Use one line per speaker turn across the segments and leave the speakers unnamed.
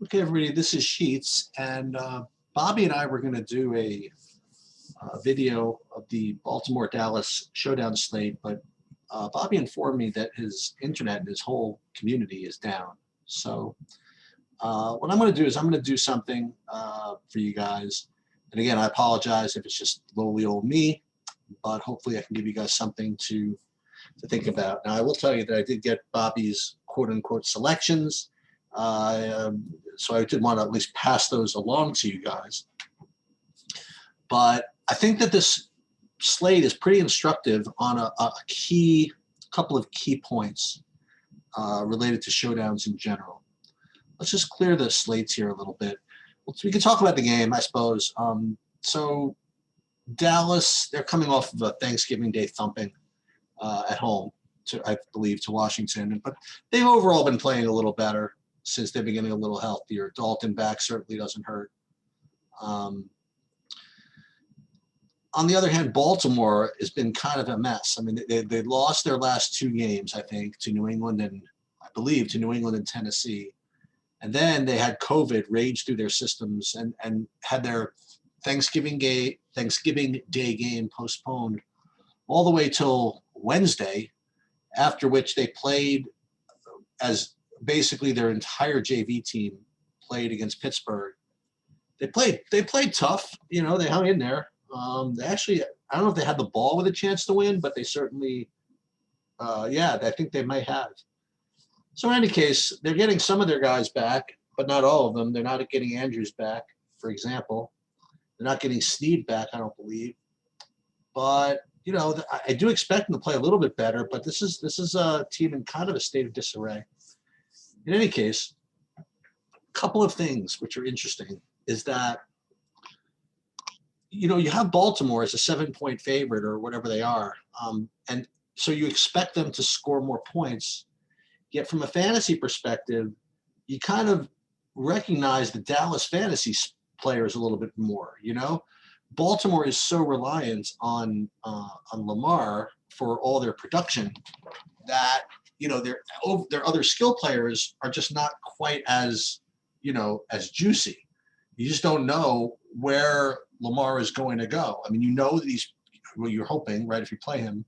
Okay, everybody, this is Sheets, and Bobby and I were going to do a video of the Baltimore-Dallas Showdown slate, but Bobby informed me that his internet and his whole community is down. So what I'm going to do is I'm going to do something for you guys. And again, I apologize if it's just lowly old me, but hopefully I can give you guys something to think about. Now, I will tell you that I did get Bobby's quote-unquote selections. So I did want to at least pass those along to you guys. But I think that this slate is pretty instructive on a couple of key points related to showdowns in general. Let's just clear the slates here a little bit. We can talk about the game, I suppose. So Dallas, they're coming off of a Thanksgiving Day thumping at home, I believe, to Washington. But they've overall been playing a little better since they're getting a little healthier. Dalton back certainly doesn't hurt. On the other hand, Baltimore has been kind of a mess. I mean, they lost their last two games, I think, to New England and I believe to New England and Tennessee. And then they had COVID rage through their systems and had their Thanksgiving Day game postponed all the way till Wednesday, after which they played as basically their entire JV team played against Pittsburgh. They played tough, you know, they hung in there. They actually, I don't know if they had the ball with a chance to win, but they certainly, I think they might have. So in any case, they're getting some of their guys back, but not all of them. They're not getting Andrews back, for example. They're not getting Snead back, I don't believe. But, you know, I do expect them to play a little bit better, but this is a team in kind of a state of disarray. In any case, a couple of things which are interesting is that, you know, you have Baltimore as a 7-point favorite or whatever they are. And so you expect them to score more points. Yet from a fantasy perspective, you kind of recognize the Dallas fantasy players a little bit more, you know? Baltimore is so reliant on Lamar for all their production that, you know, their other skill players are just not quite as, you know, as juicy. You just don't know where Lamar is going to go. I mean, you know that you're hoping, right, if you play him,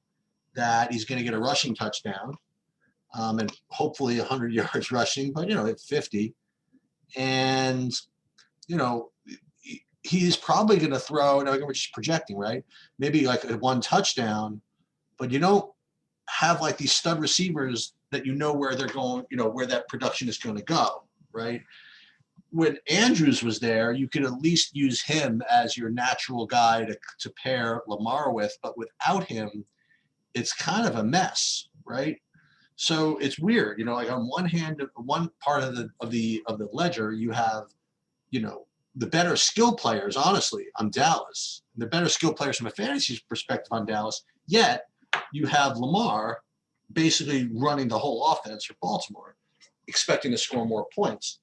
that he's going to get a rushing touchdown and hopefully 100 yards rushing, but, you know, at 50. And, you know, he's probably going to throw, now we're just projecting, right, maybe like a one touchdown, but you don't have like these stud receivers that you know where they're going, you know, where that production is going to go, right? When Andrews was there, you could at least use him as your natural guy to pair Lamar with, but without him, it's kind of a mess, right? So it's weird, you know, like on one hand, one part of the ledger, you have, you know, the better skill players, honestly, on Dallas. The better skill players from a fantasy perspective on Dallas, yet you have Lamar basically running the whole offense for Baltimore, expecting to score more points.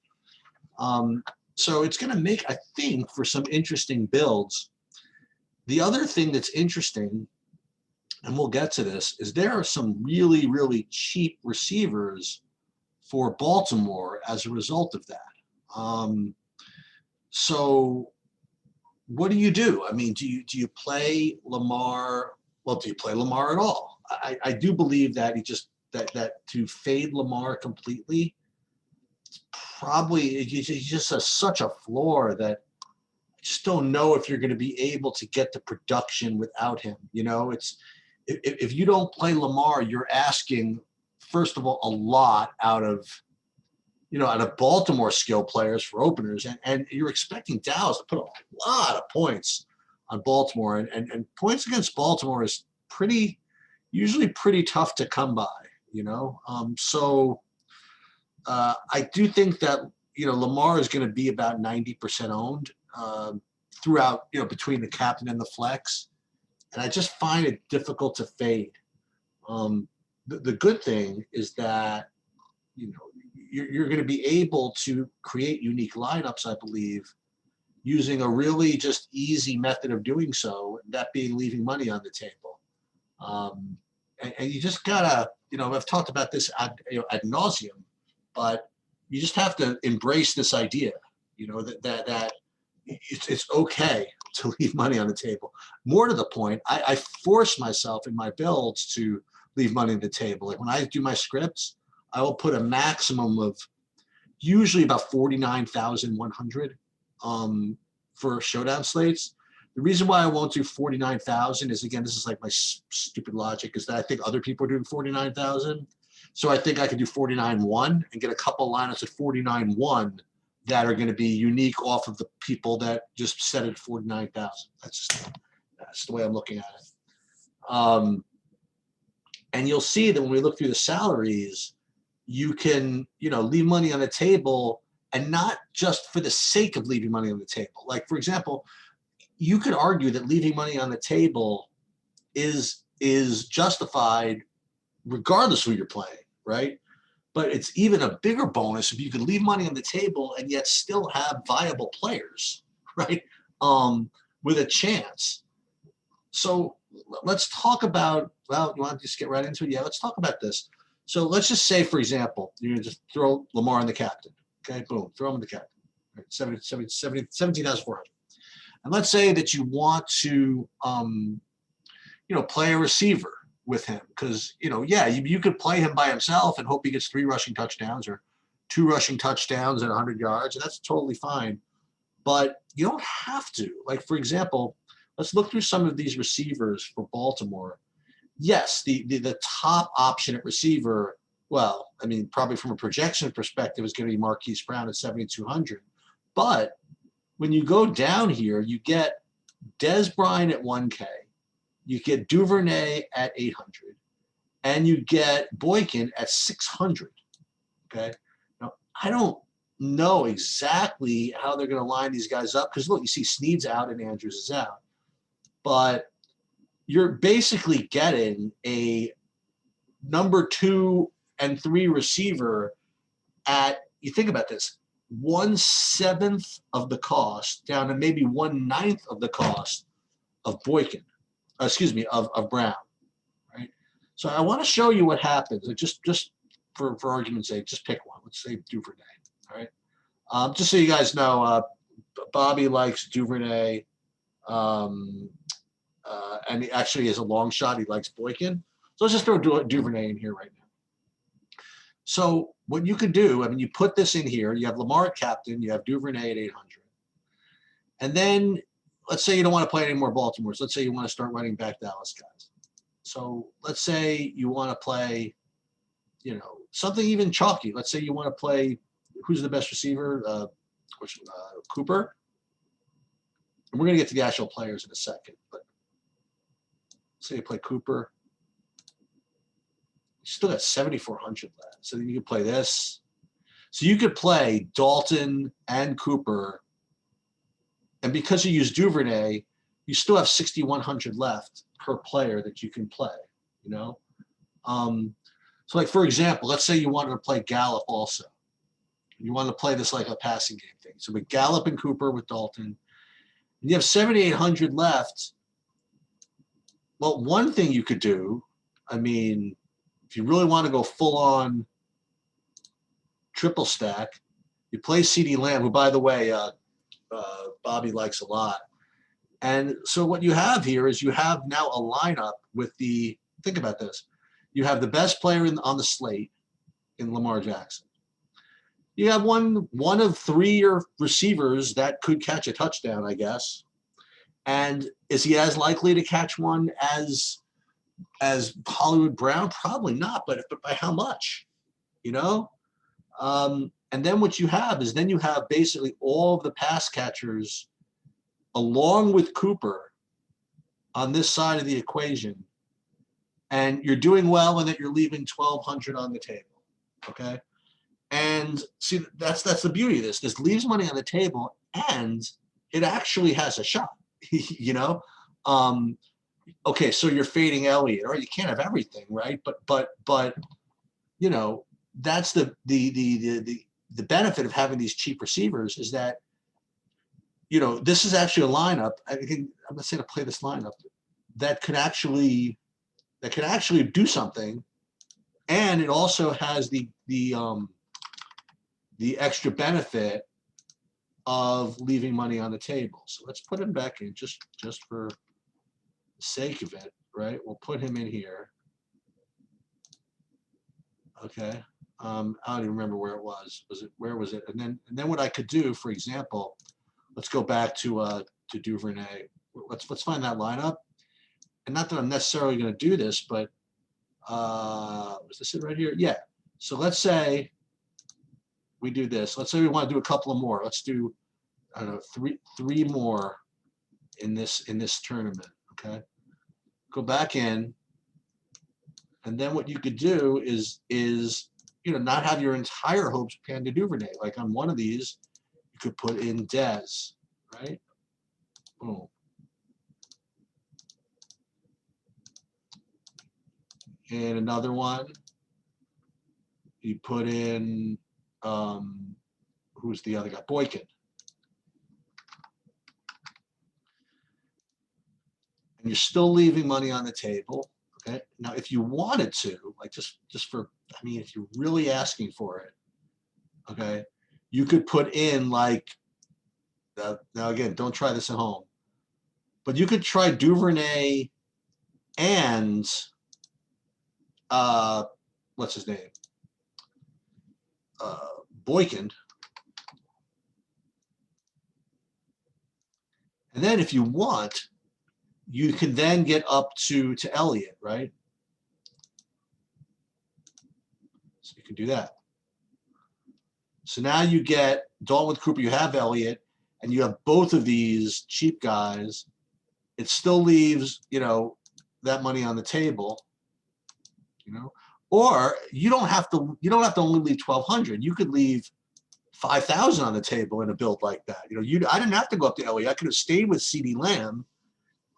So it's going to make, I think, for some interesting builds. The other thing that's interesting, and we'll get to this, is there are some really, really cheap receivers for Baltimore as a result of that. So what do you do? I mean, do you play Lamar? Well, do you play Lamar at all? I do believe that that to fade Lamar completely, probably he just has such a floor that I just don't know if you're going to be able to get the production without him. You know, it's if you don't play Lamar, you're asking, first of all, a lot out of Baltimore skill players for openers, and you're expecting Dallas to put a lot of points on Baltimore, and points against Baltimore is usually pretty tough to come by, you know. So I do think that, you know, Lamar is going to be about 90% owned throughout, you know, between the captain and the flex, and I just find it difficult to fade. The good thing is that, you know, you're going to be able to create unique lineups, I believe, using a really just easy method of doing so, that being leaving money on the table. And you just gotta, you know, I've talked about this ad nauseum, but you just have to embrace this idea, that it's okay to leave money on the table. More to the point, I force myself in my builds to leave money on the table. Like when I do my scripts, I will put a maximum of usually about 49,100 for showdown slates. The reason why I won't do 49,000 is, again, this is like my stupid logic, is that I think other people are doing 49,000. So I think I could do 49-1 and get a couple lineups at 49-1 that are going to be unique off of the people that just set it at 49,000. That's the way I'm looking at it. And you'll see that when we look through the salaries, you can, leave money on the table, and not just for the sake of leaving money on the table. Like, for example, you could argue that leaving money on the table is justified regardless of who you're playing, right? But it's even a bigger bonus if you can leave money on the table and yet still have viable players, right? With a chance. So let's talk about, well, you want to just get right into it? Yeah, let's talk about this. So let's just say, for example, you're going to just throw Lamar in the captain. Okay, boom, throw him in the captain. Right, 17,400. And let's say that you want to, play a receiver with him, because, you could play him by himself and hope he gets 3 rushing touchdowns or 2 rushing touchdowns at 100 yards, and that's totally fine. But you don't have to. Like, for example, let's look through some of these receivers for Baltimore. Yes, the top option at receiver, well, I mean, probably from a projection perspective, is going to be Marquise Brown at 7,200. But when you go down here, you get Dez Bryant at 1K, you get Duvernay at 800, and you get Boykin at 600. Okay, now I don't know exactly how they're going to line these guys up, because look, you see Snead's out and Andrews is out, but you're basically getting a number 2 and 3 receiver at, you think about this, 1/7 of the cost down to maybe 1/9 of the cost of Boykin, of Brown, right? So I want to show you what happens. Just for argument's sake, just pick one. Let's say Duvernay, all right? Just so you guys know, Bobby likes Duvernay, and he actually is a long shot. He likes Boykin. So let's just throw Duvernay in here right now. So what you could do, I mean, you put this in here. You have Lamar at captain. You have Duvernay at 800. And then let's say you don't want to play any more Baltimore. So let's say you want to start running back Dallas guys. So let's say you want to play, something even chalky. Let's say you want to play, who's the best receiver? Cooper. And we're going to get to the actual players in a second. But let's say you play Cooper. You still got 7,400 left. So you could play this. So you could play Dalton and Cooper. And because you use Duvernay, you still have 6,100 left per player that you can play, So like, for example, let's say you wanted to play Gallup also. You want to play this like a passing game thing. So with Gallup and Cooper with Dalton, and you have 7,800 left. Well, one thing you could do, I mean, if you really want to go full on triple stack, you play CeeDee Lamb, who, by the way, Bobby likes a lot. And so what you have here is you have now a lineup with think about this. You have the best player on the slate in Lamar Jackson. You have one of 3 receivers that could catch a touchdown, I guess. And is he as likely to catch one as Hollywood Brown? Probably not, but by how much? And then what you have is you have basically all of the pass catchers along with Cooper on this side of the equation. And you're doing well in that you're leaving 1,200 on the table. Okay. And see, that's the beauty of this. This leaves money on the table, and it actually has a shot. Okay, so you're fading Elliott, or you can't have everything, right? But that's the benefit of having these cheap receivers, is that this is actually a lineup. I'm not saying to play this lineup that could actually do something, and it also has the the extra benefit of leaving money on the table. So let's put him back in just for the sake of it, right? We'll put him in here. Okay. I don't even remember where it was. Where was it? And then what I could do, for example, let's go back to Duvernay. Let's find that lineup. And not that I'm necessarily going to do this, but was this it right here? Yeah. So let's say we do this. Let's say we want to do a couple of more. Let's do, I don't know, three more in this tournament. Okay. Go back in, and then what you could do is not have your entire hopes pan to Duvernay. Like on one of these, you could put in Dez, right? Boom. And another one, you put in, who's the other guy? Boykin. And you're still leaving money on the table. Okay. Now, if you wanted to, like just for, I mean, if you're really asking for it, okay, you could put in like, now again, don't try this at home, but you could try Duvernay and, what's his name? Boykin. And then if you want, you can then get up to Elliott, right? So you can do that. So now you get Dalton with Cooper, you have Elliott, and you have both of these cheap guys. It still leaves, that money on the table, or you don't have to only leave 1,200. You could leave 5,000 on the table in a build like that. I didn't have to go up to Elliott. I could have stayed with CeeDee Lamb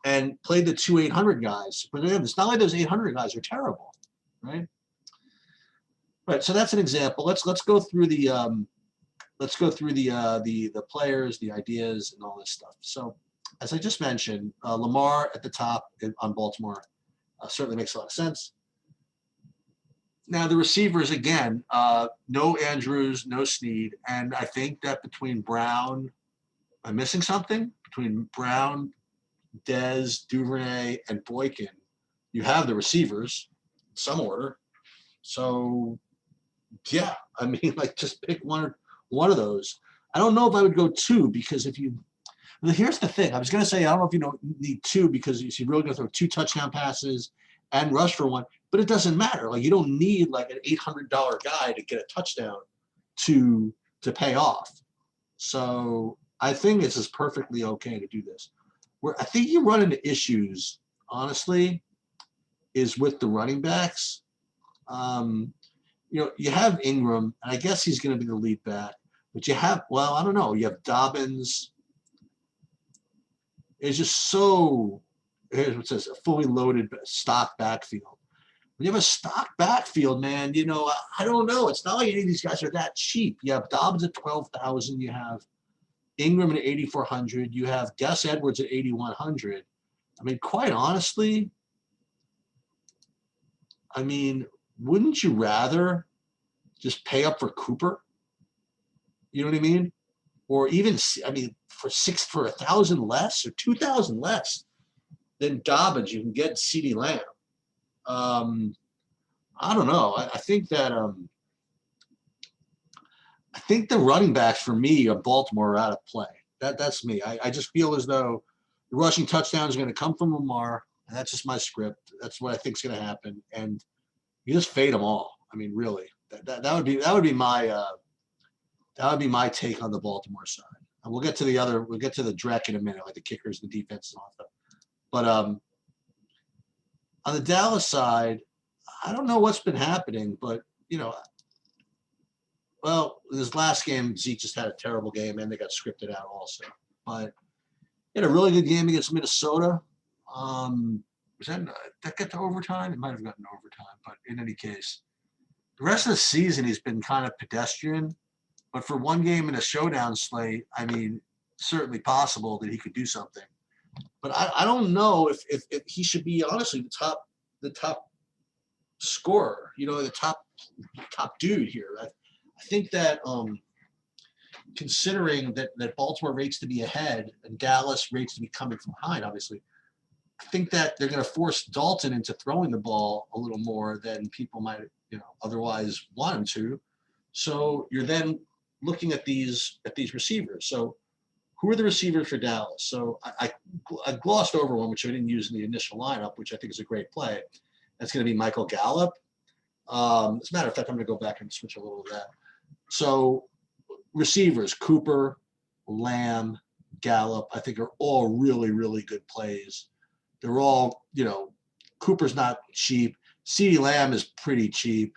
and played the 2 800 guys. But it's not like those 800 guys are terrible, right? Right. So that's an example. Let's go through the players, the ideas, and all this stuff. So as I just mentioned, Lamar at the top on Baltimore certainly makes a lot of sense. Now the receivers again, no Andrews, no Snead, and I think that between Brown, I'm missing something between Brown, Dez, Duvernay, and Boykin, you have the receivers in some order. So yeah, I mean, like just pick one of those. I don't know if I would go two because here's the thing. I was going to say I don't know if you don't need two because you're really going to throw 2 touchdown passes and rush for one, but it doesn't matter. Like you don't need like an $800 guy to get a touchdown to pay off. So I think it's just perfectly okay to do this. Where I think you run into issues, honestly, is with the running backs. You have Ingram, and I guess he's going to be the lead back. But you have, well, I don't know. You have Dobbins. It's just so, here's what it says, a fully loaded stock backfield. When you have a stock backfield, man, I don't know. It's not like any of these guys are that cheap. You have Dobbins at 12,000. You have Ingram at 8,400. You have Gus Edwards at 8,100. I mean, quite honestly, wouldn't you rather just pay up for Cooper? You know what I mean? Or even, for 1,000 less or 2,000 less than Dobbins, you can get CeeDee Lamb. I don't know. I think that I think the running backs for me of Baltimore are out of play. That's me. I just feel as though the rushing touchdown is going to come from Lamar, and that's just my script. That's what I think is going to happen, and you just fade them all. I mean, really, that would be my take on the Baltimore side. And we'll get to the Drek in a minute, like the kickers, the defense, and all that stuff. But on the Dallas side, I don't know what's been happening, but well, this last game, Zeke just had a terrible game, and they got scripted out also. But he had a really good game against Minnesota. Was that get to overtime? It might have gotten to overtime, but in any case, the rest of the season he's been kind of pedestrian. But for one game in a showdown slate, certainly possible that he could do something. But I don't know if he should be honestly the top scorer, the top dude here. I think that considering that Baltimore rates to be ahead and Dallas rates to be coming from behind, obviously, I think that they're going to force Dalton into throwing the ball a little more than people might, otherwise want him to. So you're then looking at these receivers. So who are the receivers for Dallas? So I glossed over one, which I didn't use in the initial lineup, which I think is a great play. That's going to be Michael Gallup. As a matter of fact, I'm going to go back and switch a little of that. So receivers, Cooper, Lamb, Gallup, I think are all really, really good plays. They're all, Cooper's not cheap. CeeDee Lamb is pretty cheap,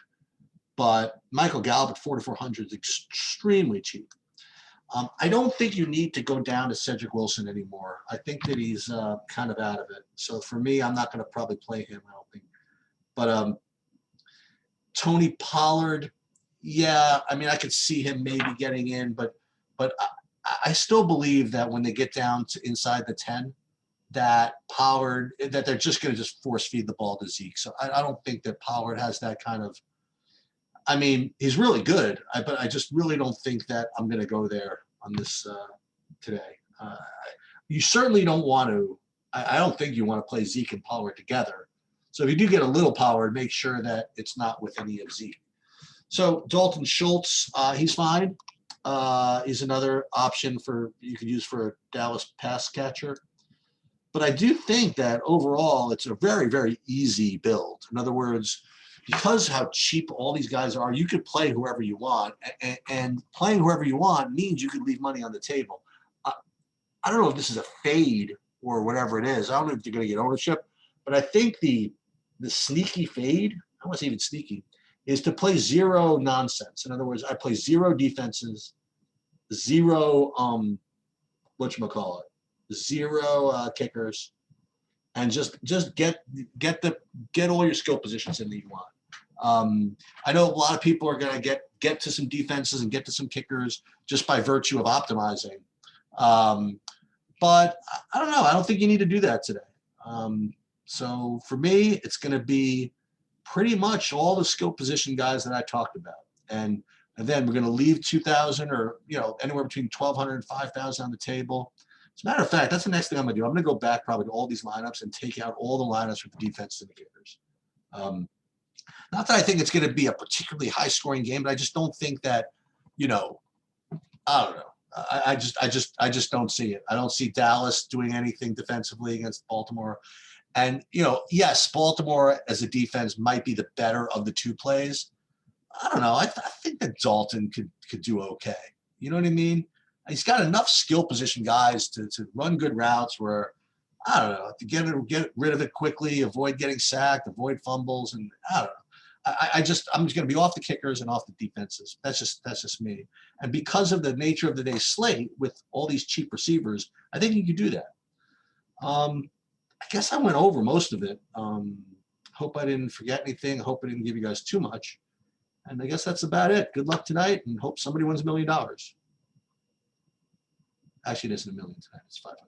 but Michael Gallup at 4,400 is extremely cheap. I don't think you need to go down to Cedric Wilson anymore. I think that he's kind of out of it. So for me, I'm not going to probably play him, I don't think. But Tony Pollard, yeah, I mean, I could see him maybe getting in, but I still believe that when they get down to inside the 10, that Pollard, that they're just going to just force feed the ball to Zeke. So I don't think that Pollard has that kind of, I mean, he's really good, but I just really don't think that I'm going to go there on this today. You certainly don't want to, I don't think you want to play Zeke and Pollard together. So if you do get a little Pollard, make sure that it's not with any of Zeke. So Dalton Schultz, he's fine. He's another option you could use for a Dallas pass catcher. But I do think that overall it's a very, very easy build. In other words, because how cheap all these guys are, you could play whoever you want. And playing whoever you want means you could leave money on the table. I don't know if this is a fade or whatever it is. I don't know if you're going to get ownership. But I think the sneaky fade, I don't want to say even sneaky, is to play zero nonsense. In other words, I play zero defenses, zero zero kickers, and just get all your skill positions in that you want. I know a lot of people are going to get to some defenses and get to some kickers just by virtue of optimizing. But I don't know. I don't think you need to do that today. So for me, it's going to be pretty much all the skill position guys that I talked about. And then we're going to leave 2,000 or, anywhere between 1,200 and 5,000 on the table. As a matter of fact, that's the next thing I'm going to do. I'm going to go back probably to all these lineups and take out all the lineups with the defense indicators. Not that I think it's going to be a particularly high-scoring game, but I just don't think that, I don't know. I just don't see it. I don't see Dallas doing anything defensively against Baltimore. And, yes, Baltimore as a defense might be the better of the two plays. I don't know. I think that Dalton could do okay. You know what I mean? He's got enough skill position guys to run good routes where, I don't know, to get rid of it quickly, avoid getting sacked, avoid fumbles, and I don't know. I'm just going to be off the kickers and off the defenses. That's just me. And because of the nature of the day slate with all these cheap receivers, I think you could do that. I guess I went over most of it. Hope I didn't forget anything. Hope I didn't give you guys too much. And I guess that's about it. Good luck tonight, and hope somebody wins $1 million. Actually, it isn't $1 million tonight. It's 500.